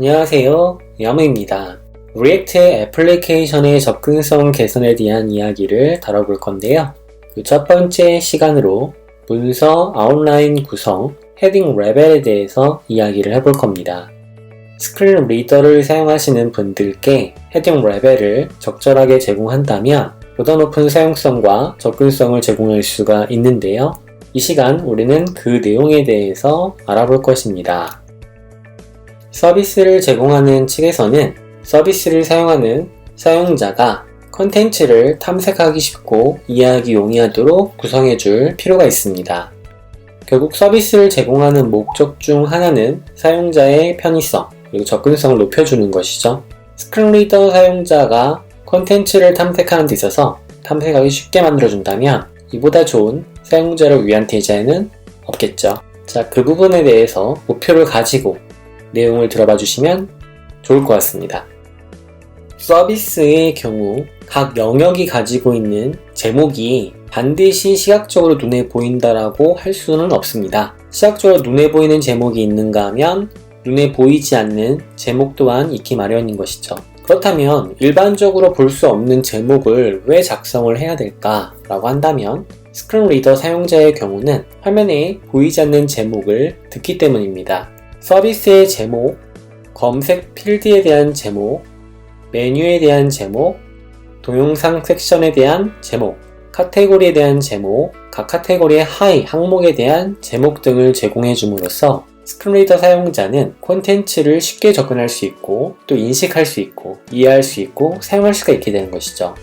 안녕하세요, 야무입니다. 리액트 애플리케이션의 접근성 개선에 대한 이야기를 다뤄볼 건데요. 그 첫 번째 시간으로 문서 아웃라인 구성, 헤딩 레벨에 대해서 이야기를 해볼 겁니다. 스크린 리더를 사용하시는 분들께 헤딩 레벨을 적절하게 제공한다면 보다 높은 사용성과 접근성을 제공할 수가 있는데요. 이 시간 우리는 그 내용에 대해서 알아볼 것입니다. 서비스를 제공하는 측에서는 서비스를 사용하는 사용자가 컨텐츠를 탐색하기 쉽고 이해하기 용이하도록 구성해줄 필요가 있습니다. 결국 서비스를 제공하는 목적 중 하나는 사용자의 편의성 그리고 접근성을 높여주는 것이죠. 스크린 리더 사용자가 컨텐츠를 탐색하는 데 있어서 탐색하기 쉽게 만들어준다면 이보다 좋은 사용자를 위한 디자인은 없겠죠. 자, 그 부분에 대해서 목표를 가지고 내용을 들어봐 주시면 좋을 것 같습니다. 서비스의 경우 각 영역이 가지고 있는 제목이 반드시 시각적으로 눈에 보인다라고 할 수는 없습니다. 시각적으로 눈에 보이는 제목이 있는가 하면 눈에 보이지 않는 제목 또한 있기 마련인 것이죠. 그렇다면 일반적으로 볼 수 없는 제목을 왜 작성을 해야 될까라고 한다면 스크린 리더 사용자의 경우는 화면에 보이지 않는 제목을 듣기 때문입니다. 서비스의 제목, 검색 필드에 대한 제목, 메뉴에 대한 제목, 동영상 섹션에 대한 제목, 카테고리에 대한 제목, 각 카테고리의 하위 항목에 대한 제목 등을 제공해 줌으로써 스크린 리더 사용자는 콘텐츠를 쉽게 접근할 수 있고 또 인식할 수 있고 이해할 수 있고 사용할 수가 있게 되는 것이죠.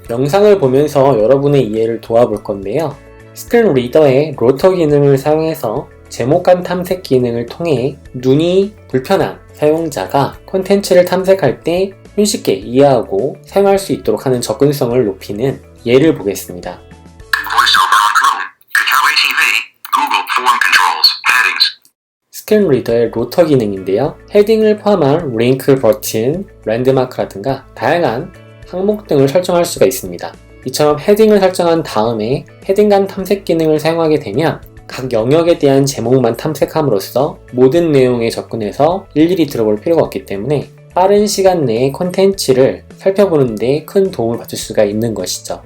영상을 보면서 여러분의 이해를 도와볼 건데요. 스크린 리더의 로터 기능을 사용해서 제목간 탐색 기능을 통해 눈이 불편한 사용자가 콘텐츠를 탐색할 때 손쉽게 이해하고 사용할 수 있도록 하는 접근성을 높이는 예를 보겠습니다. 스크린 리더의 로터 기능인데요. 헤딩을 포함한 링크 버튼, 랜드마크라든가 다양한 항목 등을 설정할 수가 있습니다. 이처럼 헤딩을 설정한 다음에 헤딩간 탐색 기능을 사용하게 되면 각 영역에 대한 제목만 탐색함으로써 모든 내용에 접근해서 일일이 들어볼 필요가 없기 때문에 빠른 시간 내에 콘텐츠를 살펴보는 데 큰 도움을 받을 수가 있는 것이죠.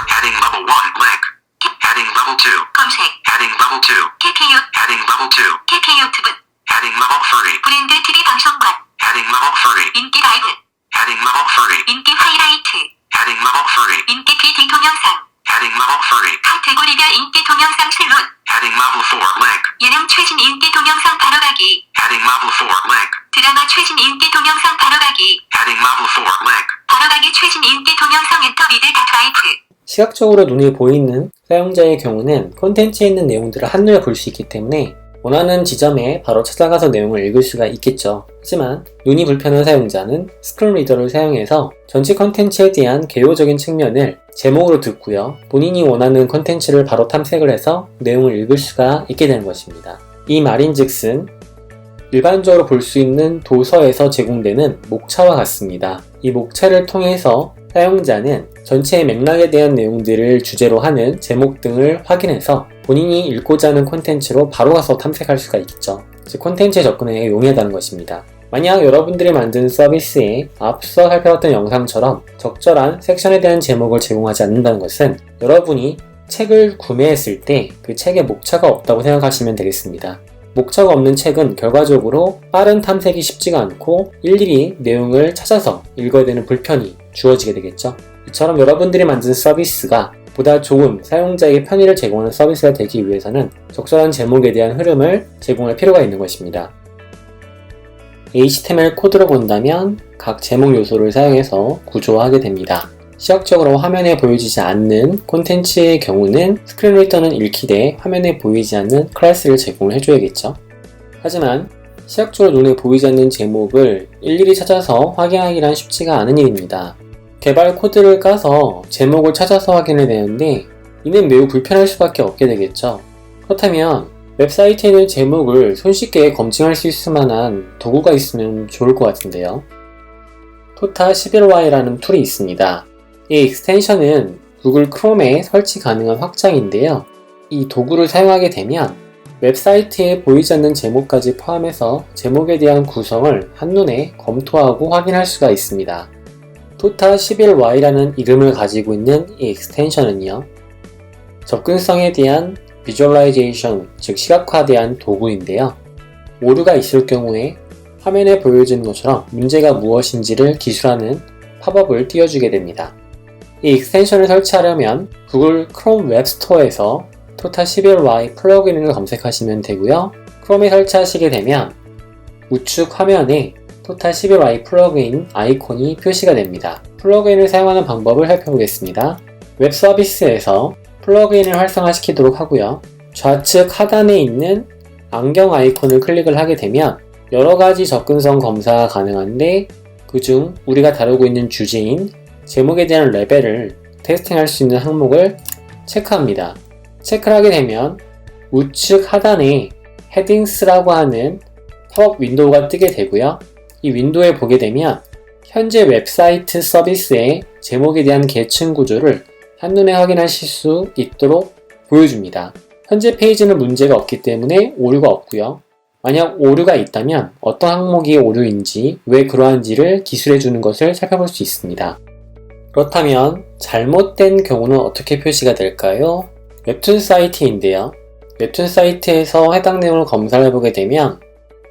Heading level 1 blank. Heading level 2 검색. Heading level 2 KKU. Heading level 2 KKU 유튜브. Heading level 3 브랜드 TV 방송관. Heading level 3 인기 라이브. Heading level 3 인기 하이라이트. Heading level 3 인기 PD 동영상. Heading level 3 카테고리별 인기 동영상 슬롯. Heading level 4 link. 예능 최신 인기 동영상 바로가기. Heading level 4 link. 드라마 최신 인기 동영상 바로가기. Heading level 4 link. 바로가기 최신 인기 동영상 엔터리드 닷와이프. 시각적으로 눈에 보이는 사용자의 경우는 콘텐츠에 있는 내용들을 한눈에 볼 수 있기 때문에 원하는 지점에 바로 찾아가서 내용을 읽을 수가 있겠죠. 하지만 눈이 불편한 사용자는 스크린 리더를 사용해서 전체 콘텐츠에 대한 개요적인 측면을 제목으로 듣고요. 본인이 원하는 콘텐츠를 바로 탐색을 해서 내용을 읽을 수가 있게 되는 것입니다. 이 말인즉슨 일반적으로 볼 수 있는 도서에서 제공되는 목차와 같습니다. 이 목차를 통해서 사용자는 전체의 맥락에 대한 내용들을 주제로 하는 제목 등을 확인해서 본인이 읽고자 하는 콘텐츠로 바로 가서 탐색할 수가 있겠죠. 즉 콘텐츠에 접근에 용이하다는 것입니다. 만약 여러분들이 만든 서비스에 앞서 살펴봤던 영상처럼 적절한 섹션에 대한 제목을 제공하지 않는다는 것은 여러분이 책을 구매했을 때 그 책에 목차가 없다고 생각하시면 되겠습니다. 목차가 없는 책은 결과적으로 빠른 탐색이 쉽지가 않고 일일이 내용을 찾아서 읽어야 되는 불편이 주어지게 되겠죠. 이처럼 여러분들이 만든 서비스가 보다 좋은 사용자에게 편의를 제공하는 서비스가 되기 위해서는 적절한 제목에 대한 흐름을 제공할 필요가 있는 것입니다. HTML 코드로 본다면 각 제목 요소를 사용해서 구조화하게 됩니다. 시각적으로 화면에 보여지지 않는 콘텐츠의 경우는 스크린 리더는 읽히되 화면에 보이지 않는 클래스를 제공을 해줘야겠죠. 하지만 시각적으로 눈에 보이지 않는 제목을 일일이 찾아서 확인하기란 쉽지가 않은 일입니다. 개발 코드를 까서 제목을 찾아서 확인해야 되는데 이는 매우 불편할 수밖에 없게 되겠죠. 그렇다면 웹사이트에 있는 제목을 손쉽게 검증할 수 있을 만한 도구가 있으면 좋을 것 같은데요. 토타11y라는 툴이 있습니다. 이 익스텐션은 구글 크롬에 설치 가능한 확장인데요. 이 도구를 사용하게 되면 웹사이트에 보이지 않는 제목까지 포함해서 제목에 대한 구성을 한눈에 검토하고 확인할 수가 있습니다. Tota11y라는 이름을 가지고 있는 이 익스텐션은요, 접근성에 대한 비주얼라이제이션, 즉 시각화대한 도구인데요. 오류가 있을 경우에 화면에 보여지는 것처럼 문제가 무엇인지를 기술하는 팝업을 띄워주게 됩니다. 이 익스텐션을 설치하려면 구글 크롬 웹스토어에서 Tota11y 플러그인을 검색하시면 되고요. 크롬에 설치하시게 되면 우측 화면에 Tota11y 플러그인 아이콘이 표시가 됩니다. 플러그인을 사용하는 방법을 살펴보겠습니다. 웹 서비스에서 플러그인을 활성화시키도록 하고요. 좌측 하단에 있는 안경 아이콘을 클릭을 하게 되면 여러가지 접근성 검사가 가능한데 그중 우리가 다루고 있는 주제인 제목에 대한 레벨을 테스팅할 수 있는 항목을 체크합니다. 체크를 하게 되면 우측 하단에 헤딩스라고 하는 팝업 윈도우가 뜨게 되고요. 이 윈도우에 보게 되면 현재 웹사이트 서비스의 제목에 대한 계층 구조를 한눈에 확인하실 수 있도록 보여줍니다. 현재 페이지는 문제가 없기 때문에 오류가 없고요. 만약 오류가 있다면 어떤 항목이 오류인지, 왜 그러한지를 기술해주는 것을 살펴볼 수 있습니다. 그렇다면 잘못된 경우는 어떻게 표시가 될까요? 웹툰 사이트인데요. 웹툰 사이트에서 해당 내용을 검사를 해보게 되면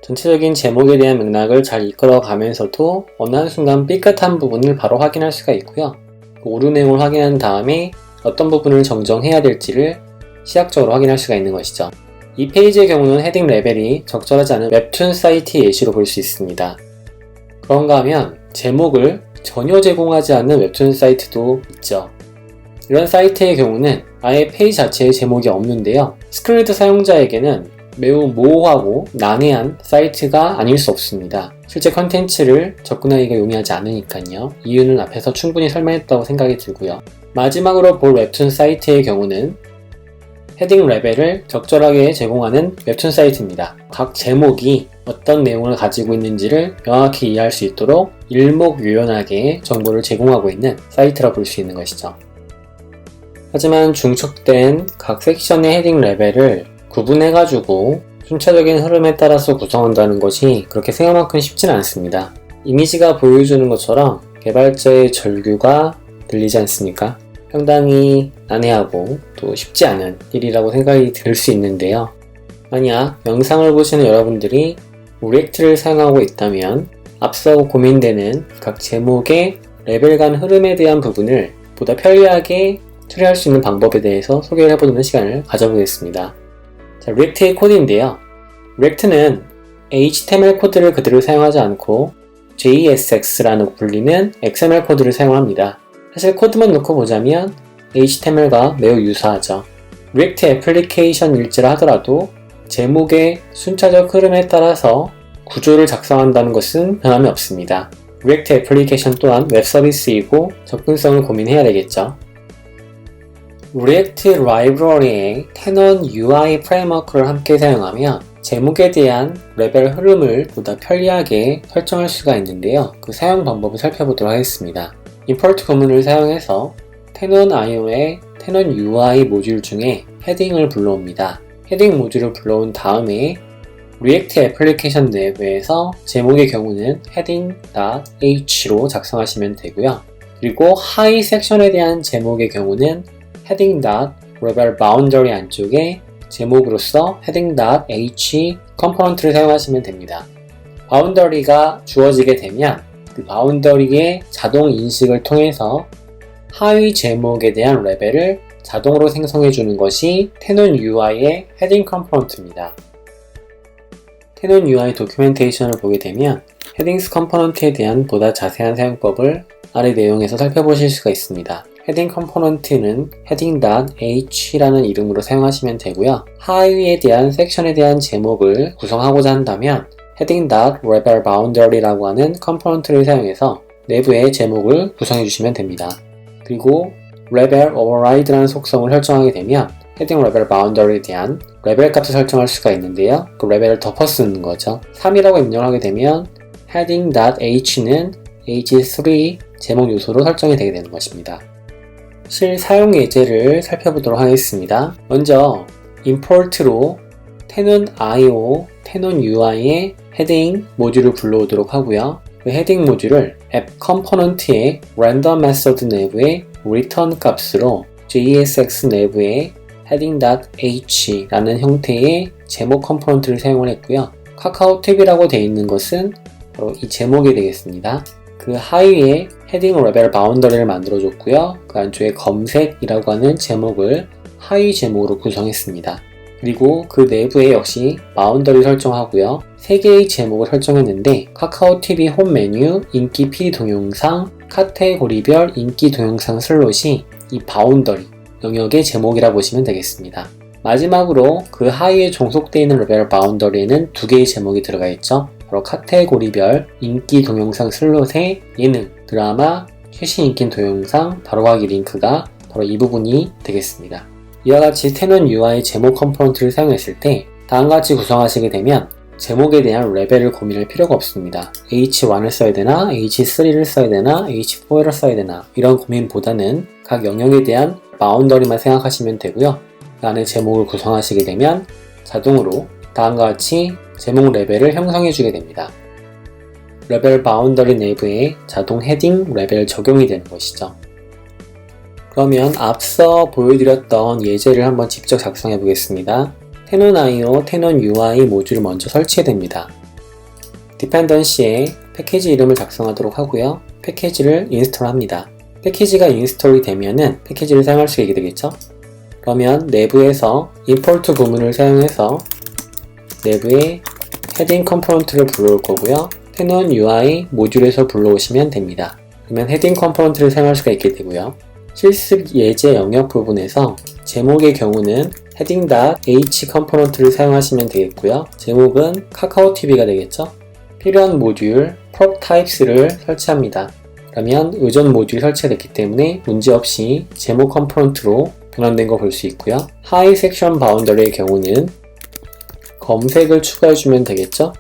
전체적인 제목에 대한 맥락을 잘 이끌어 가면서도 어느 한순간 삐끗한 부분을 바로 확인할 수가 있고요. 오류 내용을 확인한 다음에 어떤 부분을 정정해야 될지를 시각적으로 확인할 수가 있는 것이죠. 이 페이지의 경우는 헤딩 레벨이 적절하지 않은 웹툰 사이트 예시로 볼 수 있습니다. 그런가 하면 제목을 전혀 제공하지 않는 웹툰 사이트도 있죠. 이런 사이트의 경우는 아예 페이지 자체에 제목이 없는데요. 스크린리더 사용자에게는 매우 모호하고 난해한 사이트가 아닐 수 없습니다. 실제 컨텐츠를 접근하기가 용이하지 않으니까요. 이유는 앞에서 충분히 설명했다고 생각이 들고요. 마지막으로 볼 웹툰 사이트의 경우는 헤딩 레벨을 적절하게 제공하는 웹툰 사이트입니다. 각 제목이 어떤 내용을 가지고 있는지를 명확히 이해할 수 있도록 일목요연하게 정보를 제공하고 있는 사이트라 볼 수 있는 것이죠. 하지만 중축된 각 섹션의 헤딩 레벨을 구분해가지고 순차적인 흐름에 따라서 구성한다는 것이 그렇게 생각만큼 쉽지는 않습니다. 이미지가 보여주는 것처럼 개발자의 절규가 들리지 않습니까? 상당히 난해하고 또 쉽지 않은 일이라고 생각이 들 수 있는데요. 만약 영상을 보시는 여러분들이 리액트를 사용하고 있다면 앞서 고민되는 각 제목의 레벨 간 흐름에 대한 부분을 보다 편리하게 처리할 수 있는 방법에 대해서 소개를 해보는 시간을 가져보겠습니다. 자, 리액트의 코드인데요. 리액트는 HTML 코드를 그대로 사용하지 않고 JSX라고 불리는 XML 코드를 사용합니다. 사실 코드만 놓고 보자면 HTML과 매우 유사하죠. 리액트 애플리케이션일지라 하더라도 제목의 순차적 흐름에 따라서 구조를 작성한다는 것은 변함이 없습니다. 리액트 애플리케이션 또한 웹 서비스이고 접근성을 고민해야 되겠죠. 리액트 라이브러리의 테넌 UI 프레임워크를 함께 사용하면 제목에 대한 레벨 흐름을 보다 편리하게 설정할 수가 있는데요. 그 사용 방법을 살펴보도록 하겠습니다. 임포트 구문을 사용해서 테넌.io의 테넌 UI 모듈 중에 헤딩을 불러옵니다. 헤딩 모듈을 불러온 다음에 리액트 애플리케이션 내부에서 제목의 경우는 heading.h로 작성하시면 되고요. 그리고 하위 섹션에 대한 제목의 경우는 heading.rebel-boundary 안쪽에 제목으로서 heading.h 컴포넌트를 사용하시면 됩니다. 바운더리가 주어지게 되면 그 바운더리의 자동 인식을 통해서 하위 제목에 대한 레벨을 자동으로 생성해 주는 것이 테논 UI의 헤딩 컴포넌트입니다. 테논 UI 도큐멘테이션을 보게 되면 헤딩스 컴포넌트에 대한 보다 자세한 사용법을 아래 내용에서 살펴보실 수가 있습니다. 헤딩 컴포넌트는 heading.h라는 이름으로 사용하시면 되고요. 하위에 대한 섹션에 대한 제목을 구성하고자 한다면 heading.rebel-boundary라고 하는 컴포넌트를 사용해서 내부의 제목을 구성해 주시면 됩니다. 그리고 rebel override라는 속성을 설정하게 되면 heading rebel boundary에 대한 레벨 값을 설정할 수가 있는데요. 그 레벨을 덮어 쓰는 거죠. 3이라고 입력을 하게 되면 heading.h는 h3 제목 요소로 설정이 되게 되는 것입니다. 실 사용 예제를 살펴보도록 하겠습니다. 먼저 import로 tenon.io, tenon.ui의 헤딩 모듈을 불러오도록 하고요. 그 헤딩 모듈을 앱 컴포넌트의 random method 내부의 return 값으로 JSX 내부의 heading.h 라는 형태의 제목 컴포넌트를 사용을 했고요. 카카오 탭이라고 되어 있는 것은 바로 이 제목이 되겠습니다. 그 하위에 헤딩 레벨 바운더리를 만들어줬고요. 그 안쪽에 검색이라고 하는 제목을 하위 제목으로 구성했습니다. 그리고 그 내부에 역시 바운더리 설정하고요. 3개의 제목을 설정했는데 카카오 TV 홈 메뉴, 인기 PD 동영상, 카테고리별 인기 동영상 슬롯이 이 바운더리 영역의 제목이라 보시면 되겠습니다. 마지막으로 그 하위에 종속되어 있는 레벨 바운더리에는 2개의 제목이 들어가 있죠. 바로 카테고리별 인기 동영상 슬롯의 예능, 드라마, 최신 인기 동영상 바로가기 링크가 바로 이 부분이 되겠습니다. 이와 같이 tenon.ui 제목 컴포넌트를 사용했을 때 다음같이 구성하시게 되면 제목에 대한 레벨을 고민할 필요가 없습니다. H1을 써야 되나, H3를 써야 되나, H4를 써야 되나 이런 고민보다는 각 영역에 대한 바운더리만 생각하시면 되고요. 그 안에 제목을 구성하시게 되면 자동으로 다음과 같이 제목 레벨을 형성해주게 됩니다. 레벨 바운더리 내부에 자동 헤딩 레벨 적용이 되는 것이죠. 그러면 앞서 보여드렸던 예제를 한번 직접 작성해 보겠습니다. tenon.io, tenon.ui 모듈을 먼저 설치해야 됩니다. dependency에 패키지 이름을 작성하도록 하고요. 패키지를 인스톨합니다. 패키지가 인스톨이 되면은 패키지를 사용할 수 있게 되겠죠? 그러면 내부에서 import 부문을 사용해서 내부에 헤딩 컴포넌트를 불러올 거고요. tenon.ui 모듈에서 불러오시면 됩니다. 그러면 헤딩 컴포넌트를 사용할 수가 있게 되고요. 실습 예제 영역 부분에서 제목의 경우는 heading.h 컴포넌트를 사용하시면 되겠고요. 제목은 카카오 TV가 되겠죠. 필요한 모듈 prop types를 설치합니다. 그러면 의존 모듈이 설치됐기 때문에 문제없이 제목 컴포넌트로 변환된 거 볼 수 있고요. high section boundary의 경우는 검색을 추가해주면 되겠죠.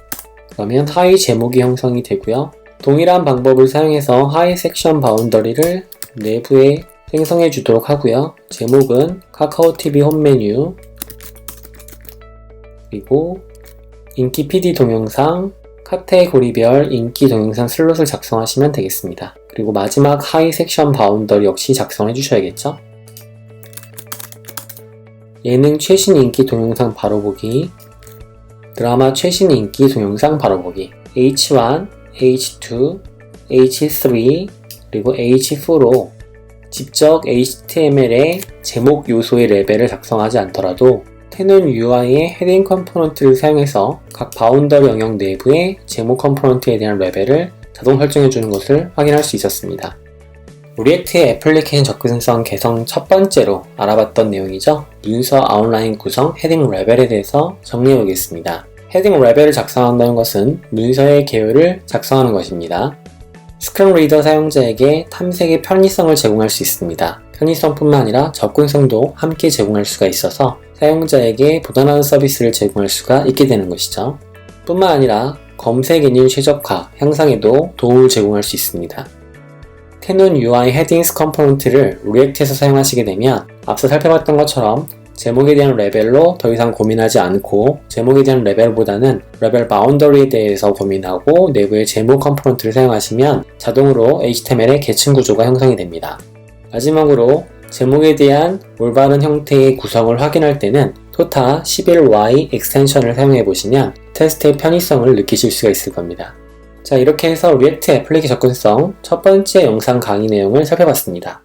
그러면 하위 제목이 형성이 되고요. 동일한 방법을 사용해서 high section boundary를 내부에 생성해 주도록 하고요. 제목은 카카오 TV 홈 메뉴 그리고 인기 PD 동영상 카테고리별 인기 동영상 슬롯을 작성하시면 되겠습니다. 그리고 마지막 하이 섹션 바운더리 역시 작성해 주셔야겠죠. 예능 최신 인기 동영상 바로보기, 드라마 최신 인기 동영상 바로보기, H1, H2, H3 그리고 H4로 직접 HTML의 제목 요소의 레벨을 작성하지 않더라도 tenon.ui의 헤딩 컴포넌트를 사용해서 각 바운더리 영역 내부의 제목 컴포넌트에 대한 레벨을 자동 설정해주는 것을 확인할 수 있었습니다. 리액트의 애플리케이션 접근성 개선 첫 번째로 알아봤던 내용이죠. 문서 아웃라인 구성 헤딩 레벨에 대해서 정리해 보겠습니다. 헤딩 레벨을 작성한다는 것은 문서의 계열을 작성하는 것입니다. 스크린 리더 사용자에게 탐색의 편의성을 제공할 수 있습니다. 편의성뿐만 아니라 접근성도 함께 제공할 수가 있어서 사용자에게 보다 나은 서비스를 제공할 수가 있게 되는 것이죠. 뿐만 아니라 검색 엔진 최적화, 향상에도 도움을 제공할 수 있습니다. tenon.ui 헤딩스 컴포넌트를 리액트에서 사용하시게 되면 앞서 살펴봤던 것처럼 제목에 대한 레벨로 더 이상 고민하지 않고 제목에 대한 레벨보다는 레벨 바운더리에 대해서 고민하고 내부의 제목 컴포넌트를 사용하시면 자동으로 HTML의 계층 구조가 형성이 됩니다. 마지막으로 제목에 대한 올바른 형태의 구성을 확인할 때는 토타 11y 익스텐션을 사용해 보시면 테스트의 편의성을 느끼실 수가 있을 겁니다. 자, 이렇게 해서 리액트 애플리케이션 접근성 첫 번째 영상 강의 내용을 살펴봤습니다.